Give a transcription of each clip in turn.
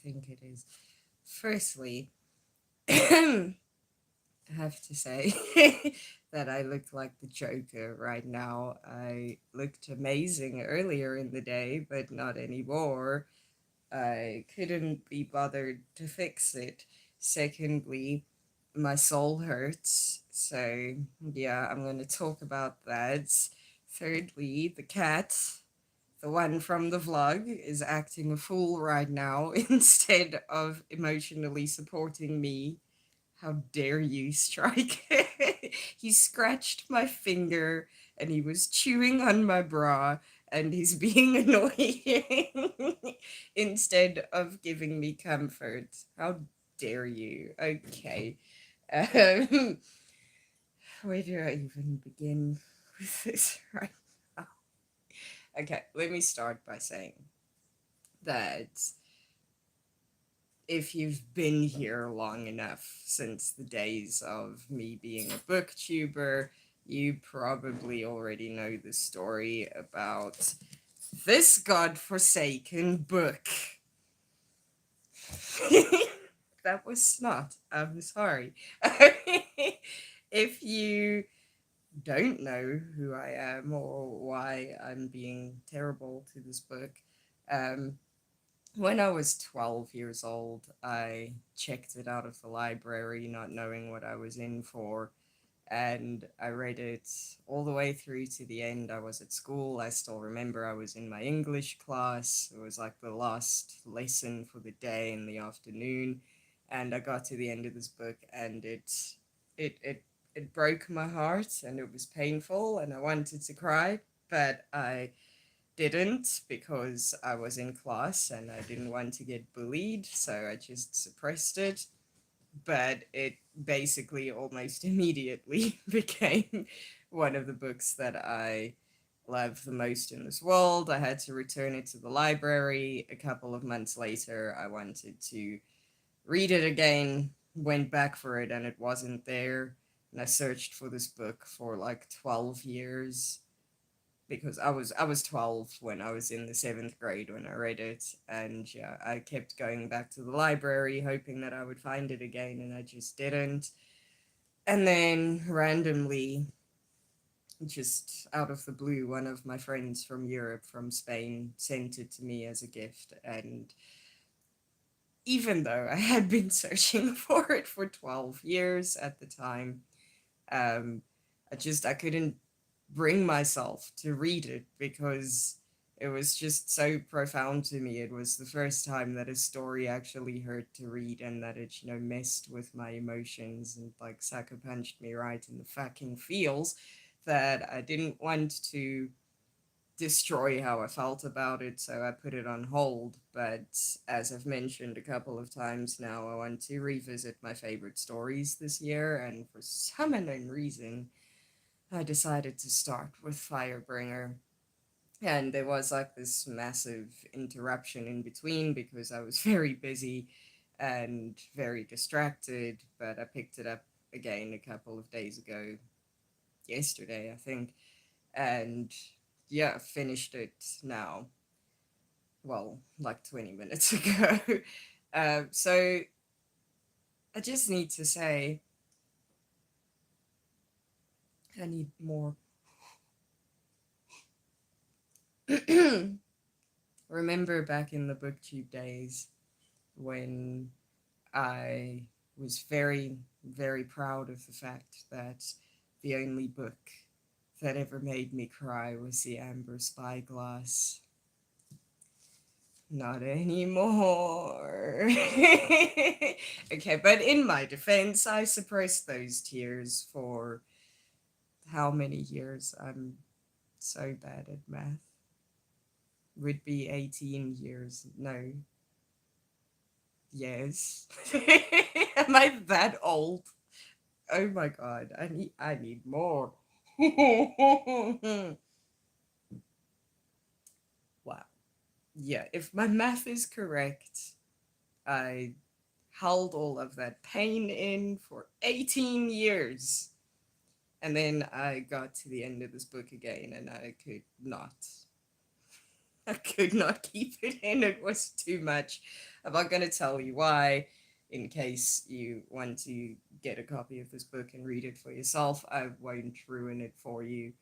think it is. Firstly, I have to say that I look like the Joker right now. I looked amazing earlier in the day, but not anymore. I couldn't be bothered to fix it. Secondly, my soul hurts. So, yeah, I'm going to talk about that. Thirdly, the cat, the one from the vlog, is acting a fool right now instead of emotionally supporting me. How dare you, Strike? He scratched my finger and he was chewing on my bra and he's being annoying instead of giving me comfort. How dare you? Okay. Um, where do I even begin with this right now? Okay, let me start by saying that if you've been here long enough since the days of me being a booktuber, you probably already know the story about this godforsaken book. That was snot. I'm sorry. If you don't know who I am or why I'm being terrible to this book, um, when I was 12 years old, I checked it out of the library, not knowing what I was in for, and I read it all the way through to the end. I was at school. I still remember I was in my English class. It was like the last lesson for the day in the afternoon, and I got to the end of this book, and it it it broke my heart, and it was painful, and I wanted to cry, but I didn't because I was in class and I didn't want to get bullied, so I just suppressed it. But it basically almost immediately became one of the books that I love the most in this world. I had to return it to the library. A couple of months later, I wanted to read it again, went back for it, and it wasn't there. And I searched for this book for like 12 years because I was 12 when I was in the 7th grade when I read it, and yeah, I kept going back to the library hoping that I would find it again, and I just didn't. And then randomly, just out of the blue, one of my friends from Europe, from Spain, sent it to me as a gift. And even though I had been searching for it for 12 years at the time, um, I couldn't bring myself to read it because it was just so profound to me. It was the first time that a story actually hurt to read and that it, messed with my emotions and like sucker punched me right in the fucking feels that I didn't want to destroy how I felt about it, so I put it on hold. But as I've mentioned a couple of times now, I want to revisit my favorite stories this year, and for some unknown reason, I decided to start with Firebringer. And there was like this massive interruption in between because I was very busy and very distracted, but I picked it up again a couple of days ago, yesterday, I think, and yeah, finished it now. Well, like 20 minutes ago. So I just need to say, I need more. Remember back in the booktube days when I was very, very proud of the fact that the only book that ever made me cry was The Amber Spyglass. Not anymore. Okay, but in my defense, I suppressed those tears for how many years? I'm so bad at math. Would be 18 years. No. Yes. Am I that old? Oh my god, I need more. Wow. Yeah, if my math is correct, I held all of that pain in for 18 years. And then I got to the end of this book again and I could not keep it in. It was too much. I'm not going to tell you why, in case you want to get a copy of this book and read it for yourself. I won't ruin it for you.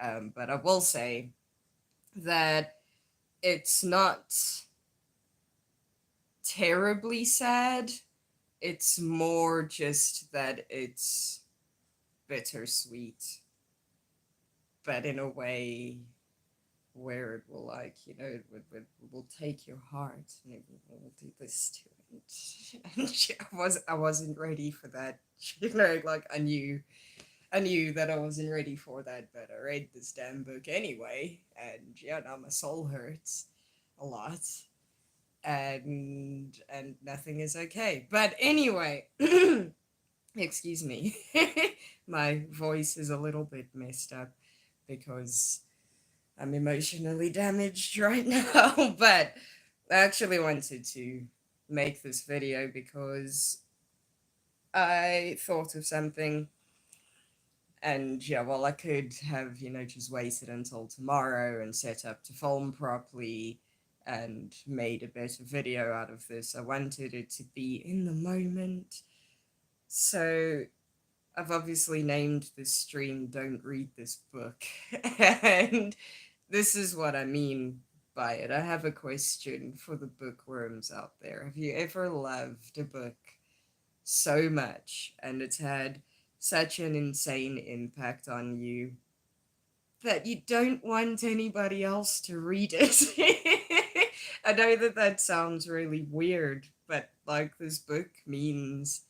But I will say that it's not terribly sad. It's more just that it's bittersweet, but in a way where it will, like, you know, it will take your heart and it will do this to it. And yeah, I wasn't ready for that. You know, like I knew that I wasn't ready for that, but I read this damn book anyway, and yeah, now my soul hurts a lot, and nothing is okay. But anyway, excuse me, my voice is a little bit messed up because I'm emotionally damaged right now. But I actually wanted to make this video because I thought of something. And yeah, well, I could have, you know, just waited until tomorrow and set up to film properly and made a better video out of this. I wanted it to be in the moment. So I've obviously named this stream Don't Read This Book. And this is what I mean by it. I have a question for the bookworms out there. Have you ever loved a book so much and it's had such an insane impact on you that you don't want anybody else to read it? I know that that sounds really weird, but like this book means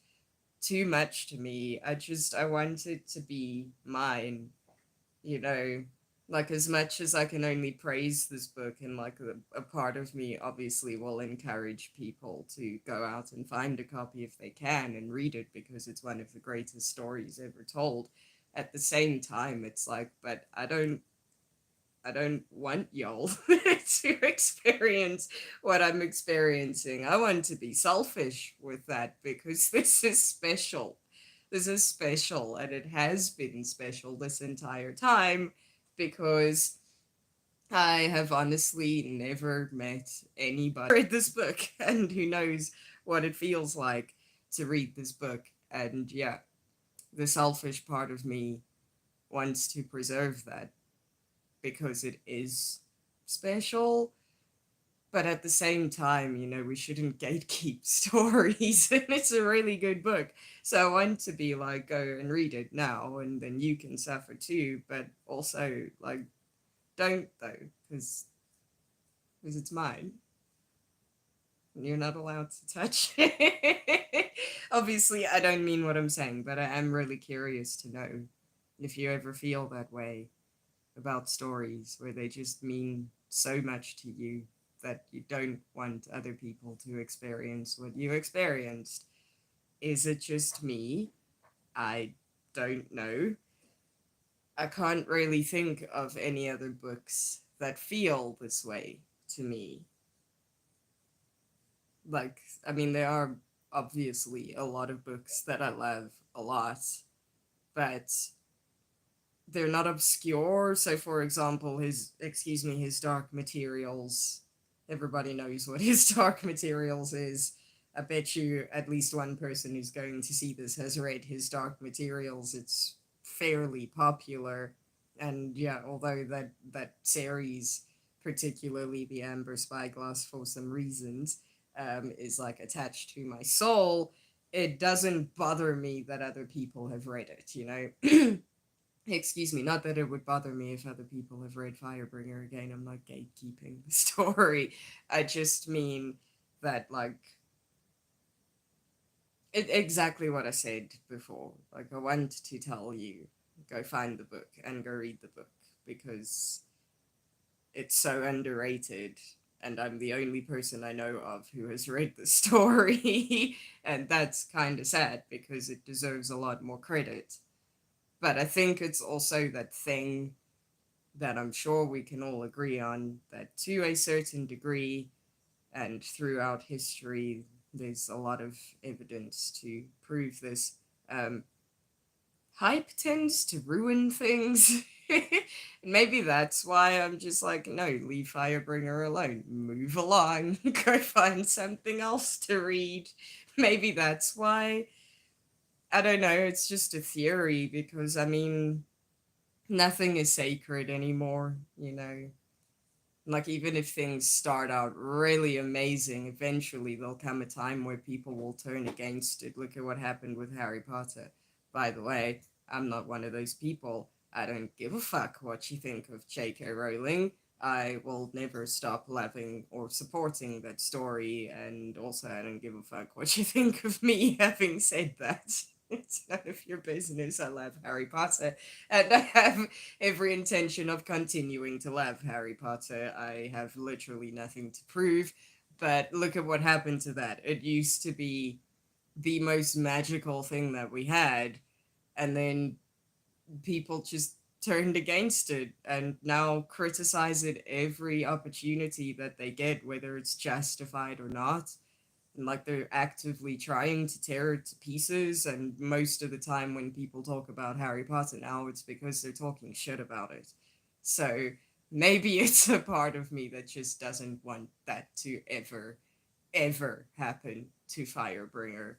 too much to me. I want it to be mine, you know, like as much as I can only praise this book, and like a part of me obviously will encourage people to go out and find a copy if they can and read it because it's one of the greatest stories ever told. At the same time, it's like, but I don't want y'all to experience what I'm experiencing. I want to be selfish with that because this is special. This is special, and it has been special this entire time because I have honestly never met anybody who read this book and who knows what it feels like to read this book. And yeah, the selfish part of me wants to preserve that because it is special. But at the same time, you know, we shouldn't gatekeep stories. And it's a really good book. So I want to be like, go and read it now, and then you can suffer too. But also, like, don't though, because it's mine. You're not allowed to touch it. Obviously, I don't mean what I'm saying, but I am really curious to know if you ever feel that way about stories where they just mean so much to you that you don't want other people to experience what you experienced. Is it just me? I don't know. I can't really think of any other books that feel this way to me. Like, I mean, there are obviously a lot of books that I love a lot, but they're not obscure. So, for example, his Dark Materials, everybody knows what his Dark Materials is. I bet you at least one person who's going to see this has read his Dark Materials. It's fairly popular. And yeah, although that series, particularly the Amber Spyglass, for some reasons, is like attached to my soul, it doesn't bother me that other people have read it, you know? Excuse me, not that it would bother me if other people have read Firebringer. Again, I'm not gatekeeping the story. I just mean that, like, exactly what I said before. Like, I want to tell you, go find the book and go read the book because it's so underrated. And I'm the only person I know of who has read the story. And that's kind of sad because it deserves a lot more credit. But I think it's also that thing that I'm sure we can all agree on that to a certain degree and throughout history, there's a lot of evidence to prove this. Hype tends to ruin things. Maybe that's why I'm just like, no, leave Firebringer alone. Move along. Go find something else to read. Maybe that's why. I don't know. It's just a theory because, I mean, nothing is sacred anymore, you know? Like, even if things start out really amazing, eventually there'll come a time where people will turn against it. Look at what happened with Harry Potter. By the way, I'm not one of those people. I don't give a fuck what you think of J.K. Rowling. I will never stop loving or supporting that story, and also I don't give a fuck what you think of me having said that. It's none of your business. I love Harry Potter, and I have every intention of continuing to love Harry Potter. I have literally nothing to prove, but look at what happened to that. It used to be the most magical thing that we had, and then people just turned against it and now criticize it every opportunity that they get, whether it's justified or not. And like they're actively trying to tear it to pieces. And most of the time, when people talk about Harry Potter now, it's because they're talking shit about it. So maybe it's a part of me that just doesn't want that to ever happen to Firebringer.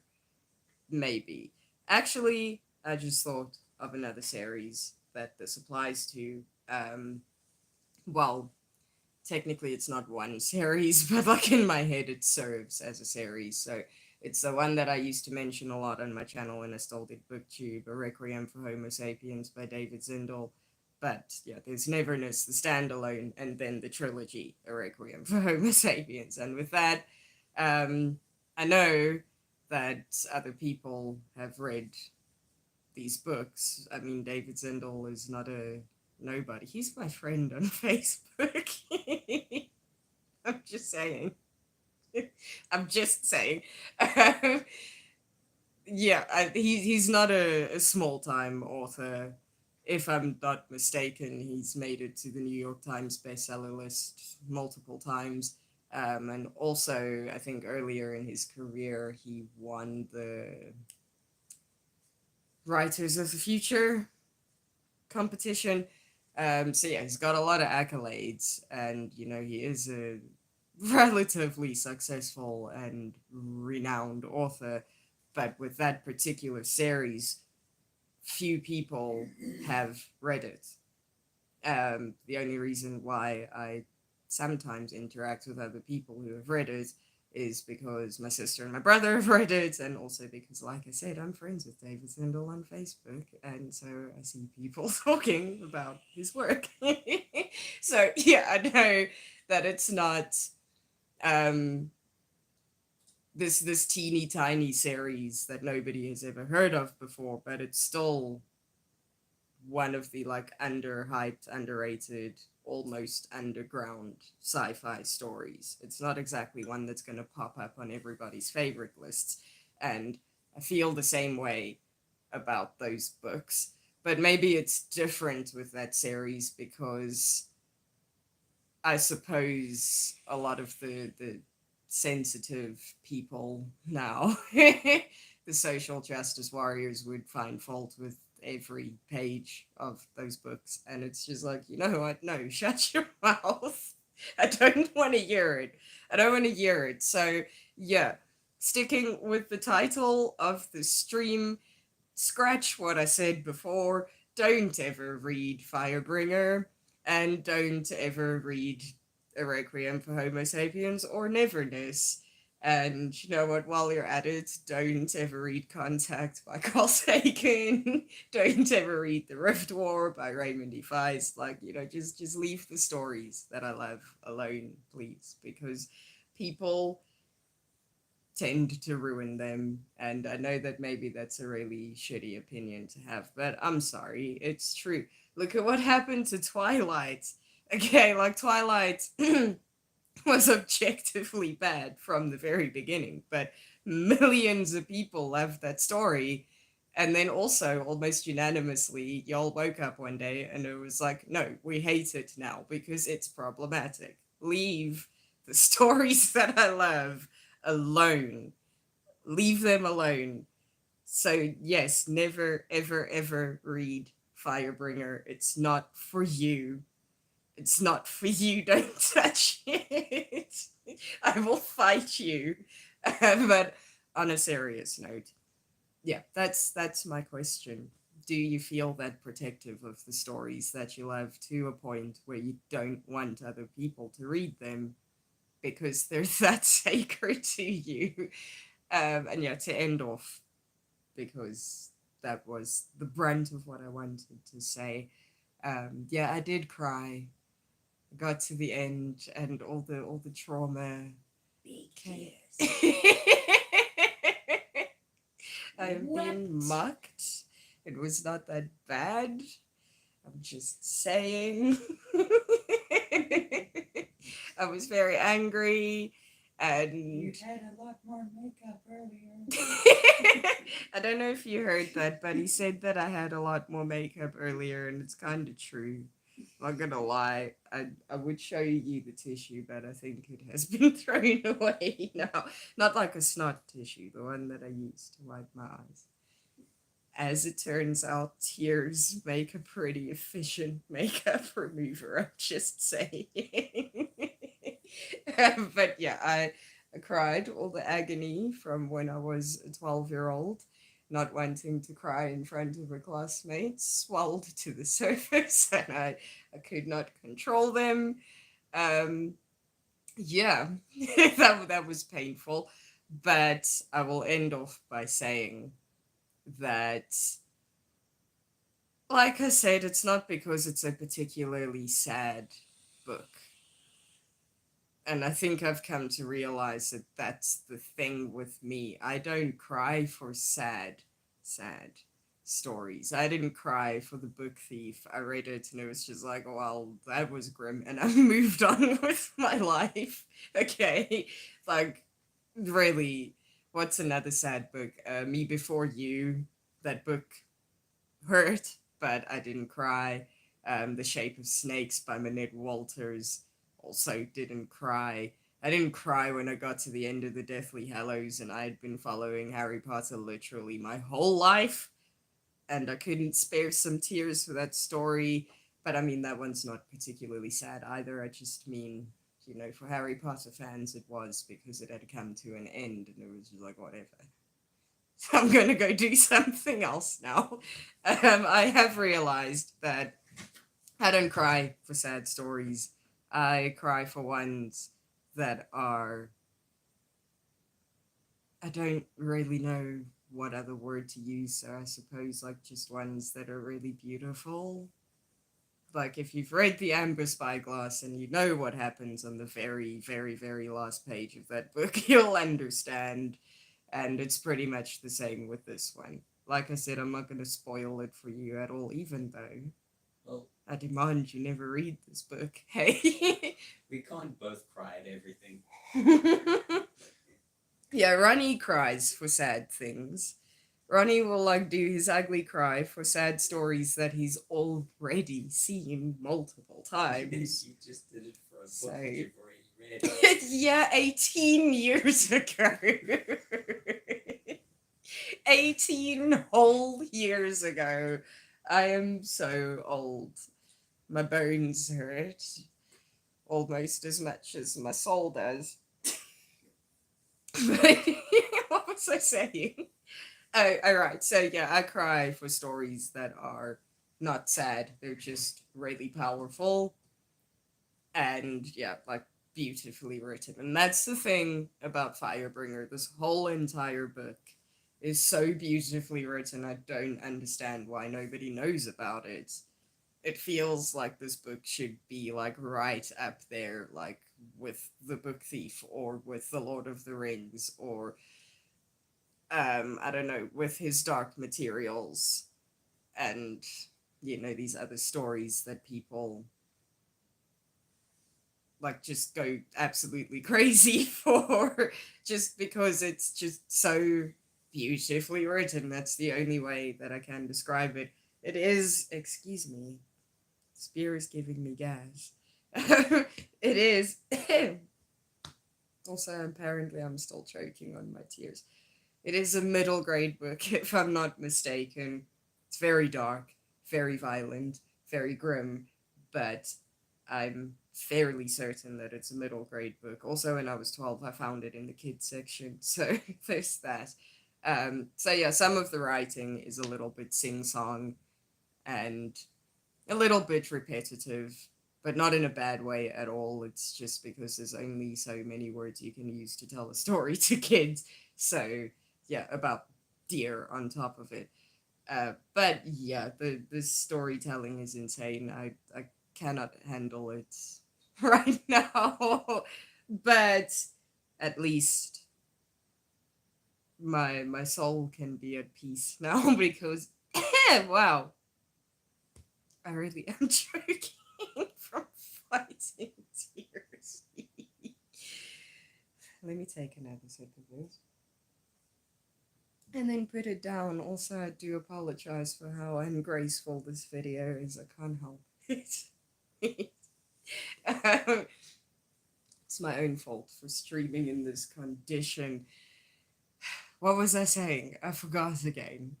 Maybe. Actually, I just thought of another series that this applies to. Well, technically it's not one series, but like in my head it serves as a series. So it's the one that I used to mention a lot on my channel when I still did BookTube, A Requiem for Homo Sapiens by David Zindel. But yeah, there's Neverness, the standalone, and then the trilogy, A Requiem for Homo Sapiens. And with that, I know that other people have read these books. I mean, David Zindel is not a nobody. He's my friend on Facebook. I'm just saying. I'm just saying. Yeah, he's not a small time author. If I'm not mistaken, he's made it to the New York Times bestseller list multiple times. And also, I think earlier in his career, he won the Writers of the Future competition. So yeah, he's got a lot of accolades, and you know he is a relatively successful and renowned author. But with that particular series, few people have read it. The only reason why I sometimes interact with other people who have read it is because my sister and my brother have read it, and also because, like I said, I'm friends with David Zindel on Facebook, and so I see people talking about his work. So yeah, I know that it's not um, this teeny tiny series that nobody has ever heard of before, but it's still one of the like underhyped, underrated, almost underground sci-fi stories. It's not exactly one that's going to pop up on everybody's favorite lists, and I feel the same way about those books. But maybe it's different with that series because I suppose a lot of the sensitive people now, the social justice warriors, would find fault with every page of those books, and it's just like, you know what? No, shut your mouth. I don't want to hear it. I don't want to hear it. So yeah, sticking with the title of the stream, scratch what I said before. Don't ever read Firebringer, and don't ever read A Requiem for Homo Sapiens or Neverness. And you know what, while you're at it, don't ever read Contact by Carl Sagan. Don't ever read The Rift War by Raymond E. Feist. Like, you know, just leave the stories that I love alone, please, because people tend to ruin them. And I know that maybe that's a really shitty opinion to have, but I'm sorry, it's true. Look at what happened to Twilight. Okay, like Twilight was objectively bad from the very beginning, but millions of people loved that story. And then also, almost unanimously, y'all woke up one day and it was like, no, we hate it now because it's problematic. Leave the stories that I love alone. Leave them alone. So, yes, never, ever, ever read Firebringer, it's not for you. It's not for you. Don't touch it. I will fight you. But on a serious note, yeah, that's my question. Do you feel that protective of the stories that you love to a point where you don't want other people to read them because they're that sacred to you? And yeah, to end off, because that was the brunt of what I wanted to say. Yeah, I did cry. I got to the end, and all the trauma Big came. tears. I'm being Wept. mocked. It was not that bad. I'm just saying. I was very angry, You and had a lot more makeup earlier. I don't know if you heard that, but he said that I had a lot more makeup earlier, and it's kind of true. I'm not gonna lie. I would show you the tissue, but I think it has been thrown away now. Not like a snot tissue, the one that I used to wipe my eyes. As it turns out, tears make a pretty efficient makeup remover, I'm just saying. But yeah, I cried all the agony from when I was a 12-year-old, not wanting to cry in front of a classmate, swelled to the surface, and I could not control them. Um, yeah, that was painful. But I will end off by saying that, like I said, it's not because it's a particularly sad book. And I think I've come to realize that that's the thing with me. I don't cry for sad stories. I didn't cry for The Book Thief. I read it and it was just like, well, that was grim. And I moved on with my life. Okay. Like, really, what's another sad book? Me Before You. That book hurt, but I didn't cry. The Shape of Snakes by Manette Walters also didn't cry. I didn't cry when I got to the end of the Deathly Hallows and I had been following Harry Potter literally my whole life, and I couldn't spare some tears for that story. But I mean, that one's not particularly sad either. I just mean, for Harry Potter fans, it was because it had come to an end and it was just like, whatever. I'm going to go do something else now. I have realized that I don't cry for sad stories. I cry for ones that are, I don't really know what other word to use, so I suppose like just ones that are really beautiful. Like if you've read The Amber Spyglass and you know what happens on the very, very, very last page of that book, you'll understand. And it's pretty much the same with this one. Like I said, I'm not going to spoil it for you at all, even though Well, I demand you never read this book. Hey. we can't both cry at everything. Yeah, Ronnie cries for sad things. Ronnie will like do his ugly cry for sad stories that he's already seen multiple times. You just did it for a book So that you've already read. yeah, 18 years ago. 18 whole years ago. I am so old. My bones hurt almost as much as my soul does. But what was I saying? Oh, all right. So yeah, I cry for stories that are not sad. They're just really powerful and yeah, like beautifully written. And that's the thing about Firebringer. This whole entire book is so beautifully written. I don't understand why nobody knows about it. It feels like this book should be like right up there, like with The Book Thief or with The Lord of the Rings or I don't know, with his Dark Materials and these other stories that people like just go absolutely crazy for just because it's just so beautifully written. That's the only way that I can describe it. It is, excuse me, Spear is giving me gas. It is. Also, apparently, I'm still choking on my tears. It is a middle grade book, if I'm not mistaken. It's very dark, very violent, very grim, but I'm fairly certain that it's a middle grade book. Also, when I was 12, I found it in the kids section, so there's that. So yeah, some of the writing is a little bit sing song and a little bit repetitive, but not in a bad way at all. It's just because there's only so many words you can use to tell a story to kids. So yeah, about deer on top of it. But yeah, the storytelling is insane. I cannot handle it right now. But at least my soul can be at peace now because wow, I really am choking from fighting tears. Let me take another sip of this. And then put it down. Also, I do apologize for how ungraceful this video is. I can't help it. It's my own fault for streaming in this condition. What was I saying? I forgot again.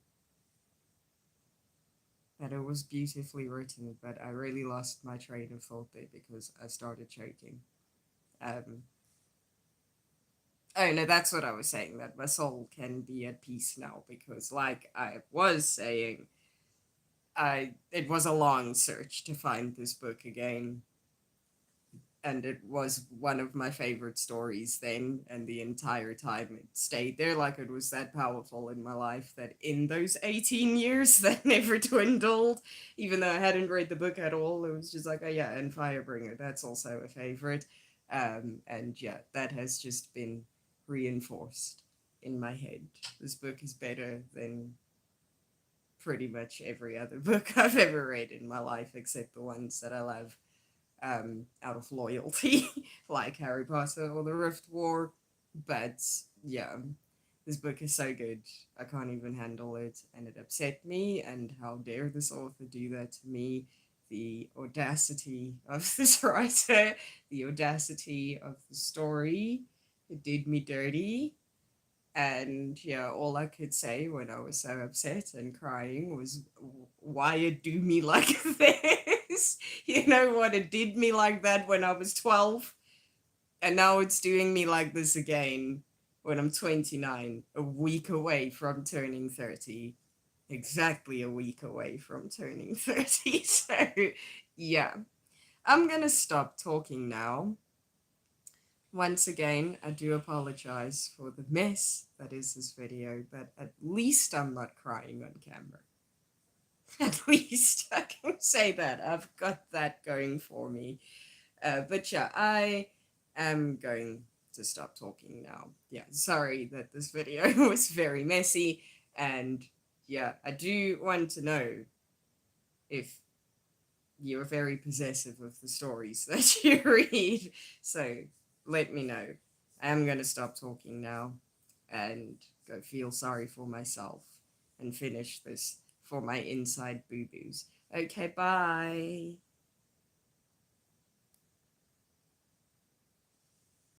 That it was beautifully written, but I really lost my train of thought there because I started choking. Um, oh no, that's what I was saying, that my soul can be at peace now because, like I was saying, it was a long search to find this book again, and it was one of my favorite stories then, and the entire time it stayed there. Like, it was that powerful in my life that in those 18 years that never dwindled, even though I hadn't read the book at all. It was just like, oh yeah, and Firebringer, that's also a favorite. And yeah, that has just been reinforced in my head. This book is better than pretty much every other book I've ever read in my life, except the ones that I love out of loyalty, like Harry Potter or the Rift War. But yeah, this book is so good. I can't even handle it, and it upset me. And how dare this author do that to me? The audacity of this writer, the audacity of the story. It did me dirty. And yeah, all I could say when I was so upset and crying was, why it do me like this? You know what? It did me like that when I was 12. And now it's doing me like this again when I'm 29, a week away from turning 30. Exactly a week away from turning 30. So yeah, I'm going to stop talking now. Once again, I do apologize for the mess that is this video, but at least I'm not crying on camera. At least I can say that. I've got that going for me. But yeah, I am going to stop talking now. Yeah, sorry that this video was very messy. And yeah, I do want to know if you're very possessive of the stories that you read. So let me know. I am going to stop talking now and go feel sorry for myself and finish this for my inside boo boos. Okay, bye.